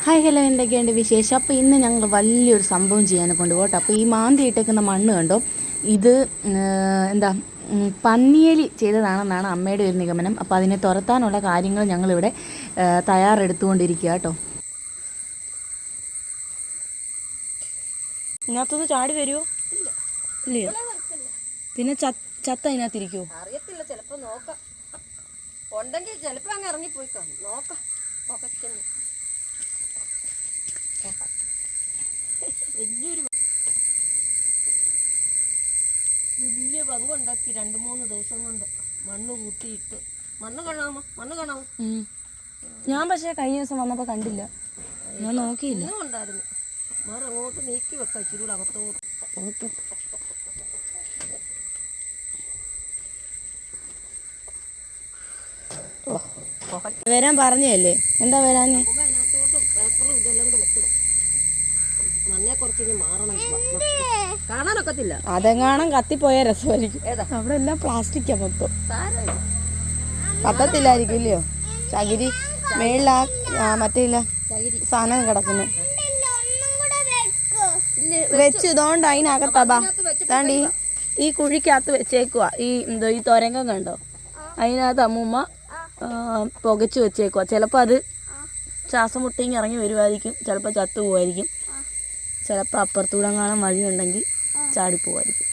Hi hello, എന്തൊക്കെയുണ്ട് വിശേഷം? അപ്പോൾ ഇന്ന് ഞങ്ങൾ വലിയൊരു സംഭവം ചെയ്യാനെ കൊണ്ടുപോകട്ടെ. അപ്പോൾ ഈ മാന്തി ഇട്ടേക്കുന്ന മണ്ണ് കണ്ടോ, ഇത് എന്താ പന്നിയലി ചെയ്തതാണെന്നാണ് അമ്മയുടെ ഒരു നിഗമനം. അപ്പോൾ അതിനെ തുരത്താനുള്ള കാര്യങ്ങൾ ഞങ്ങളിവിടെ തയ്യാറെടുത്തുകൊണ്ടിരിക്കുക കേട്ടോ. ഇതിനകത്തൊന്ന് ചാടി വരുമോ? ഇല്ലയോ? പിന്നെ ചത്ത അതിനകത്തിരിക്കുമോ? അറിയത്തില്ല, ചിലപ്പോൾ നോക്കാം. ഉണ്ടെങ്കിൽ ചിലപ്പോൾ അങ്ങ് ഇറങ്ങിപ്പോയി കാണും. നോക്കാം. വലിയ പങ്കുണ്ടാക്കി 2-3 ദിവസം കൊണ്ട് മണ്ണ് കൂട്ടിയിട്ട്. മണ്ണ് കാണാമോ? ഞാൻ പക്ഷേ കഴിഞ്ഞ ദിവസം വന്നപ്പോൾ കണ്ടില്ല, ഞാൻ നോക്കിയില്ല. ഉണ്ടായിരുന്നു. അങ്ങോട്ട് നീക്കി വെക്കാം, ഇച്ചിരി കൂടെ അകത്തോട്ട്. വരാൻ പറഞ്ഞല്ലേ, എന്താ വരാഞ്ഞേ? അതിനകത്തോട്ട് പേപ്പറും ഇതെല്ലാം കൂടെ വെക്കണം. നന്നെ കുറച്ച് മാറണം, കാണാനൊക്കത്തില്ല. അതെങ്ങാണം കത്തിപ്പോയ രസമായിരിക്കും. അവിടെ എല്ലാം പ്ലാസ്റ്റിക്കാ മൊത്തം, കത്തത്തില്ലായിരിക്കും ഇല്ലയോ? ചകിരി മേളിലാ മറ്റേ ഇല്ല സാധനം കിടക്കുന്നു. വെച്ച് ഇതുകൊണ്ട് അതിനകത്താ താണ്ടി ഈ കുഴിക്കകത്ത് വെച്ചേക്കുവാ. ഈ തുരങ്കം കണ്ടോ, അതിനകത്ത് അമ്മൂമ്മ പുകച്ച് വെച്ചേക്കുവാ. ചിലപ്പോൾ അത് ശ്വാസം മുട്ടിങ്ങി ഇറങ്ങി വരുമായിരിക്കും, ചിലപ്പോൾ ചത്തു പോവായിരിക്കും, ചിലപ്പോൾ അപ്പുറത്തൂടെ കാണാൻ വഴിയുണ്ടെങ്കിൽ ചാടിപ്പോവായിരിക്കും.